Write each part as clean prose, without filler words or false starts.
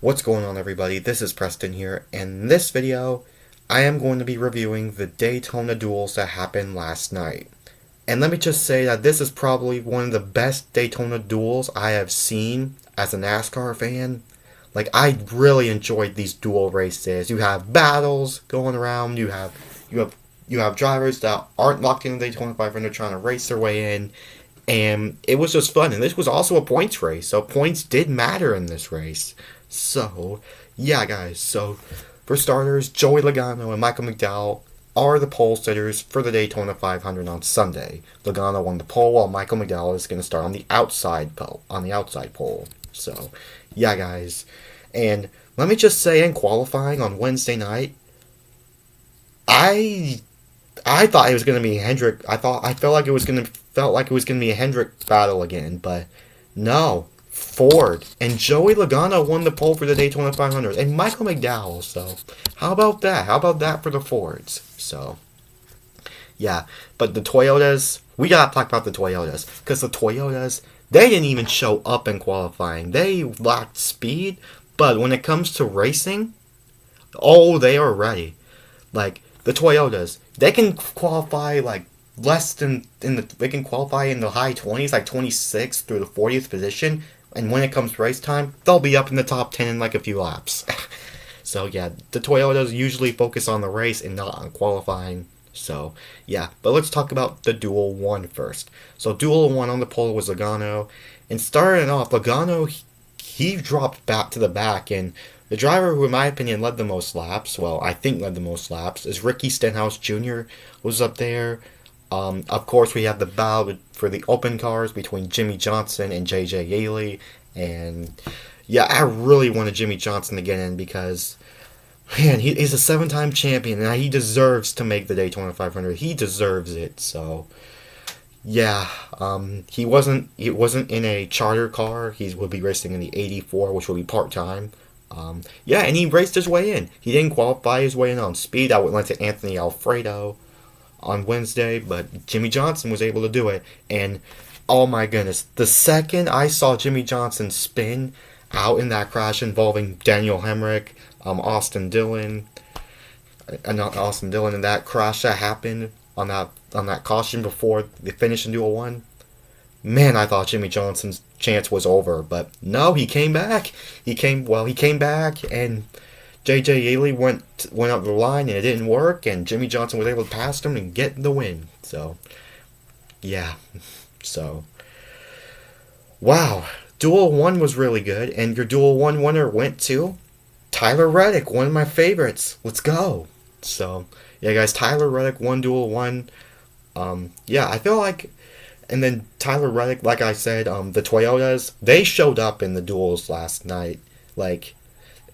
What's going on, everybody? This is Preston here, and in this video I am going to be reviewing the Daytona duels that happened last night. And let me just say that this is probably one of the best Daytona duels I have seen as a NASCAR fan. I really enjoyed these duel races. You have battles going around, you have drivers that aren't locked in the Daytona 500 trying to race their way in, and it was just fun. And this was also a points race, so points did matter in this race. So, yeah, guys. So, for starters, Joey Logano and Michael McDowell are the pole sitters for the Daytona 500 on Sunday. Logano won the pole, while Michael McDowell is going to start on the outside pole. So, yeah, guys. And let me just say, in qualifying on Wednesday night, I I thought it was going to be Hendrick. I felt like it was going to be a Hendrick battle again, but no. Ford and Joey Logano won the pole for the Daytona 500, and Michael McDowell. So, how about that? How about that for the Fords? So, yeah. But the Toyotas, we gotta talk about the Toyotas, because the Toyotas, they didn't even show up in qualifying. They lacked speed, but when it comes to racing, oh, they are ready. Like the Toyotas, they can qualify they can qualify in the high 20s, like 26th through the 40th position, and when it comes to race time, they'll be up in the top 10 in like a few laps. So yeah, the Toyotas usually focus on the race and not on qualifying. So yeah, but let's talk about the Duel 1 first. So Duel 1 on the pole was Logano, and starting off, Logano, he dropped back to the back, and the driver who, in my opinion, led the most laps, well, I think led the most laps, is Ricky Stenhouse Jr. was up there. Of course, we have the battle for the open cars between Jimmy Johnson and J.J. Yaley. And, yeah, I really wanted Jimmy Johnson to get in because, man, he's a 7-time champion, and he deserves to make the Daytona 500. He deserves it. So, yeah, he wasn't in a charter car. He will be racing in the 84, which will be part-time. Yeah, and he raced his way in. He didn't qualify his way in on speed. That went to Anthony Alfredo on Wednesday, but Jimmy Johnson was able to do it. And oh my goodness, the second I saw Jimmy Johnson spin out in that crash involving Daniel Hemrick, Austin Dillon, and that crash that happened on that caution before the finish in Duel 1, man, I thought Jimmy Johnson's chance was over. But no, he came back. He came back, and J.J. Yaley went up the line, and it didn't work, and Jimmy Johnson was able to pass him and get the win. So, yeah. So, wow. Duel 1 was really good, and your Duel 1 winner went to Tyler Reddick, one of my favorites. Let's go. So, yeah, guys, Tyler Reddick won Duel 1. Yeah, I feel like... And then Tyler Reddick, like I said, the Toyotas, they showed up in the duels last night.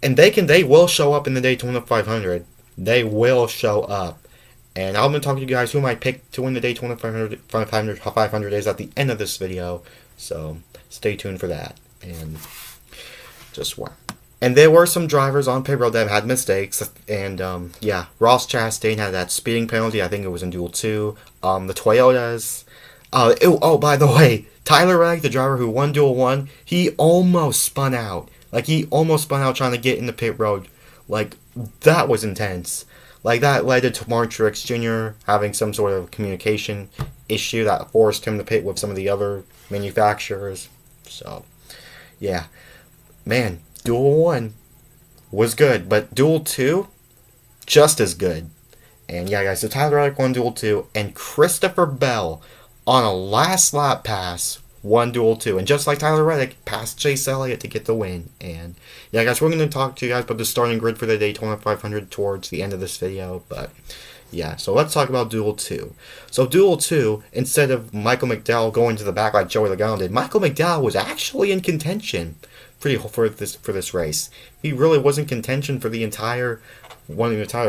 And they will show up in the Daytona 500. They will show up. And I'm going to talk to you guys who I picked to win the Daytona 500 is at the end of this video. So stay tuned for that. And just wow. And there were some drivers on pit road that had mistakes. And yeah, Ross Chastain had that speeding penalty. I think it was in Duel 2. The Toyotas. By the way, Tyler Reddick, the driver who won Duel 1, he almost spun out. He almost spun out trying to get in the pit road. That was intense. That led to Mark Truex Jr. having some sort of communication issue that forced him to pit with some of the other manufacturers. So, yeah. Man, Duel 1 was good, but Duel 2, just as good. And yeah, guys, so Tyler Reddick won Duel 2, and Christopher Bell, on a last lap pass, won Duel 2. And just like Tyler Reddick, passed Chase Elliott to get the win. And yeah, guys, we're going to talk to you guys about the starting grid for the Daytona 500 towards the end of this video. But yeah, so let's talk about Duel 2. So Duel 2, instead of Michael McDowell going to the back like Joey Logano did, Michael McDowell was actually in contention for this race. He really was in contention for the entire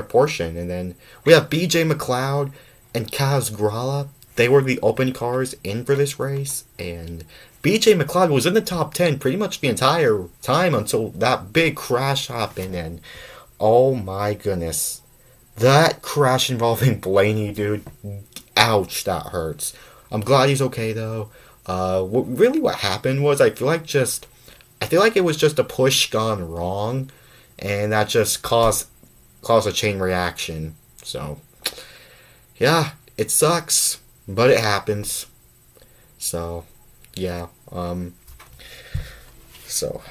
portion. And then we have BJ McLeod and Kaz Grala. They were the open cars in for this race, and BJ McLeod was in the top 10 pretty much the entire time until that big crash happened, and oh my goodness. That crash involving Blaney, dude, ouch, that hurts. I'm glad he's okay, though. What happened was, I feel like I feel like it was just a push gone wrong, and that just caused a chain reaction. So yeah, it sucks, but it happens. So yeah, so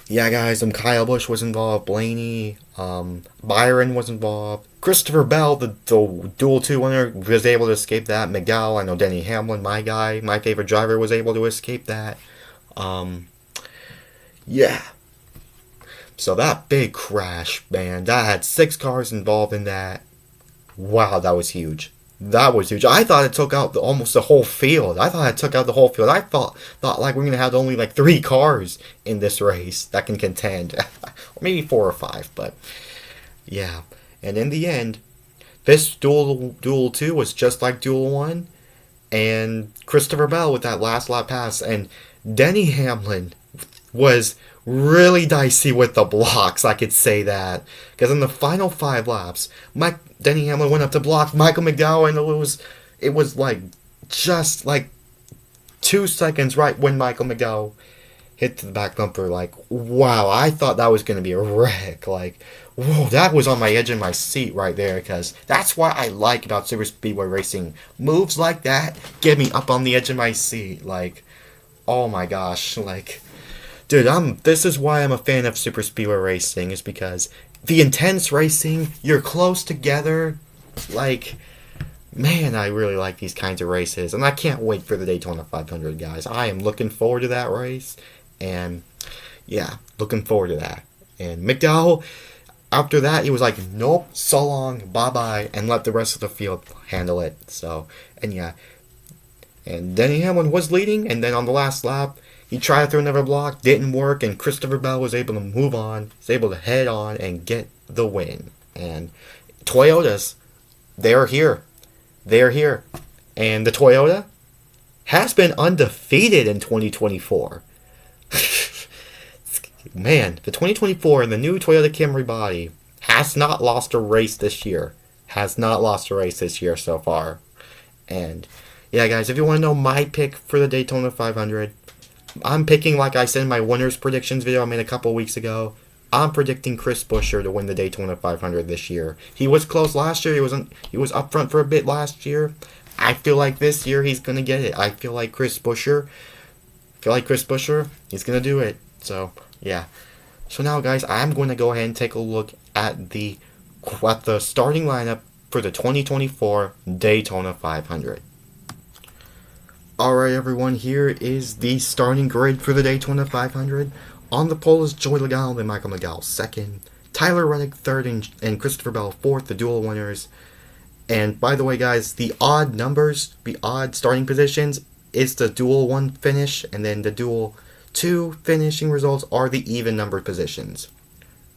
yeah, guys. Kyle Busch was involved. Blaney, Byron was involved. Christopher Bell, the Duel 2 winner, was able to escape that. McDowell, I know Denny Hamlin, my guy, my favorite driver, was able to escape that. Um, yeah. So that big crash, man, that had 6 cars involved in that. Wow, that was huge. That was huge. I thought it took out almost the whole field. I thought it took out the whole field. I thought like we're gonna have only like 3 cars in this race that can contend, or maybe 4 or 5. But yeah, and in the end, this duel 2 was just like Duel 1, and Christopher Bell with that last lap pass, and Denny Hamlin was really dicey with the blocks. I could say that because in the final 5 laps, Denny Hamlin went up to block Michael McDowell, and it was like just like 2 seconds right when Michael McDowell hit the back bumper. Like, wow, I thought that was going to be a wreck. Like, whoa, that was on my edge of my seat right there, because that's what I like about super speedway racing. Moves like that get me up on the edge of my seat. Like, oh my gosh, like, dude, this is why I'm a fan of super speedway racing, is because the intense racing, you're close together, like, man, I really like these kinds of races, and I can't wait for the Daytona 500, guys. I am looking forward to that race, and yeah, looking forward to that. And McDowell, after that, he was like, nope, so long, bye-bye, and let the rest of the field handle it. So, and yeah, and Denny Hamlin was leading, and then on the last lap, he tried to throw another block, didn't work, and Christopher Bell was able to move on, was able to head on and get the win. And Toyotas, they're here. They're here. And the Toyota has been undefeated in 2024. Man, the 2024 and the new Toyota Camry body has not lost a race this year. Has not lost a race this year so far. And yeah, guys, if you want to know my pick for the Daytona 500, I'm picking, like I said in my winners predictions video I made a couple weeks ago, I'm predicting Chris Buescher to win the Daytona 500 this year. He was close last year. He was up front for a bit last year. I feel like this year he's gonna get it. I feel like Chris Buescher, he's gonna do it. So yeah. So now, guys, I'm going to go ahead and take a look at the starting lineup for the 2024 Daytona 500. Alright, everyone, here is the starting grid for the Daytona 500. On the pole is Joey Logano and Michael McDowell second, Tyler Reddick third, and Christopher Bell fourth, the dual winners. And by the way, guys, the odd starting positions is the Duel 1 finish, and then the Duel 2 finishing results are the even numbered positions.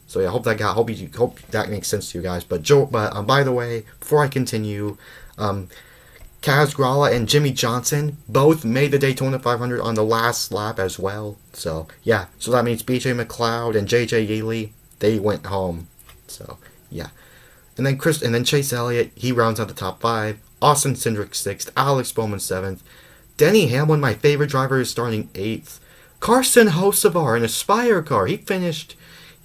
So yeah, hope that makes sense to you guys. But by the way, before I continue, Kaz Grala and Jimmy Johnson both made the Daytona 500 on the last lap as well. So yeah, so that means BJ McLeod and JJ Yealy, they went home. So yeah, and then Chase Elliott, he rounds out the top 5. Austin Cindric 6th, Alex Bowman 7th. Denny Hamlin, my favorite driver, is starting 8th. Carson Hocevar, an Aspire car, he finished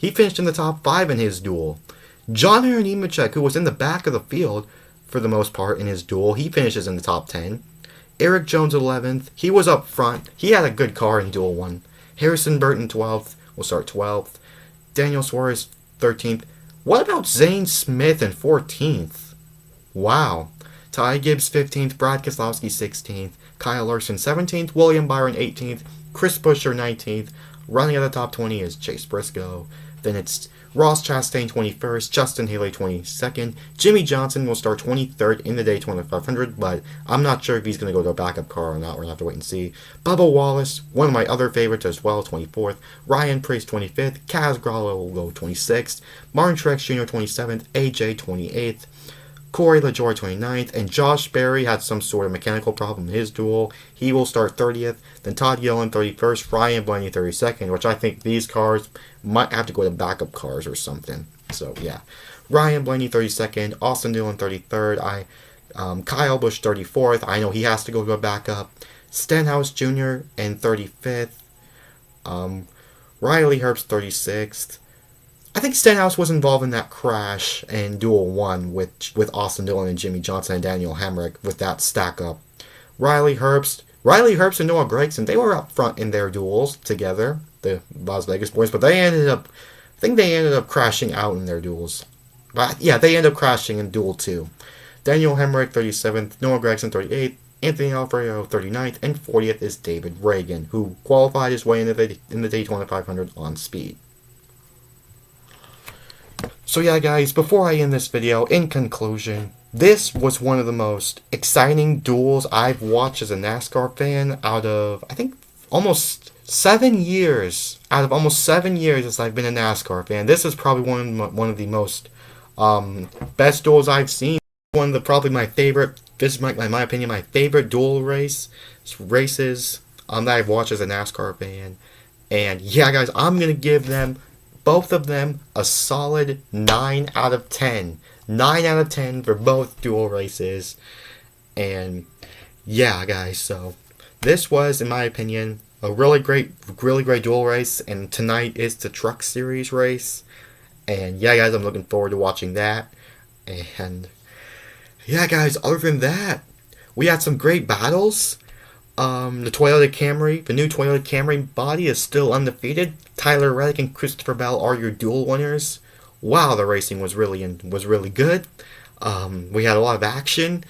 in the top 5 in his duel. John Aaron Nemechek, who was in the back of the field for the most part in his duel, he finishes in the top 10. Eric Jones 11th, he was up front. He had a good car in Duel 1. Harrison Burton 12th, will start 12th. Daniel Suarez 13th. What about Zane Smith in 14th? Wow. Ty Gibbs 15th, Brad Keselowski 16th, Kyle Larson 17th, William Byron 18th, Chris Buescher 19th. Running at the top 20 is Chase Briscoe. Then it's Ross Chastain 21st, Justin Haley 22nd. Jimmy Johnson will start 23rd in the Daytona 500, but I'm not sure if he's going to go to a backup car or not. We're going to have to wait and see. Bubba Wallace, one of my other favorites as well, 24th. Ryan Preece 25th. Kaz Grala will go 26th. Martin Truex Jr. 27th. AJ 28th. Corey LaJoie 29th, and Josh Berry had some sort of mechanical problem in his duel. He will start 30th. Then Todd Gillen 31st, Ryan Blaney 32nd, which I think these cars might have to go to backup cars or something. So yeah, Ryan Blaney 32nd, Austin Dillon 33rd, Kyle Busch 34th. I know he has to go to a backup. Stenhouse Jr. in 35th. Riley Herbst 36th. I think Stenhouse was involved in that crash in Duel 1 with Austin Dillon and Jimmy Johnson and Daniel Hemrick with that stack up. Riley Herbst and Noah Gragson, they were up front in their duels together, the Las Vegas boys, but I think they ended up crashing out in their duels. But yeah, they ended up crashing in Duel 2. Daniel Hemrick 37th, Noah Gragson 38th, Anthony Alfredo 39th, and 40th is David Reagan, who qualified his way in the Daytona 500 on speed. So yeah, guys, before I end this video, in conclusion, this was one of the most exciting duels I've watched as a NASCAR fan out of, I think, almost 7 years. Out of almost 7 years as I've been a NASCAR fan, this is probably one of the most best duels I've seen. One of the probably my favorite. This is my opinion, my favorite duel races that I've watched as a NASCAR fan. And yeah, guys, I'm gonna give them both of them a solid 9 out of 10. 9 out of 10 for both duel races. And yeah, guys, so this was, in my opinion, a really great duel race. And tonight is the Truck Series race. And yeah, guys, I'm looking forward to watching that. And yeah, guys, other than that, we had some great battles. The new Toyota Camry body is still undefeated. Tyler Reddick and Christopher Bell are your duel winners. Wow, the racing was really good. We had a lot of action.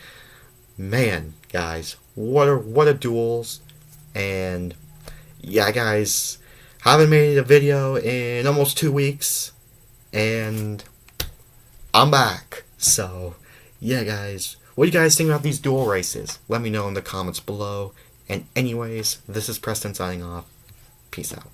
Man, guys, what a duels. And yeah, guys, haven't made a video in almost 2 weeks, and I'm back. So yeah, guys, what do you guys think about these duel races? Let me know in the comments below. And anyways, this is Preston signing off. Peace out.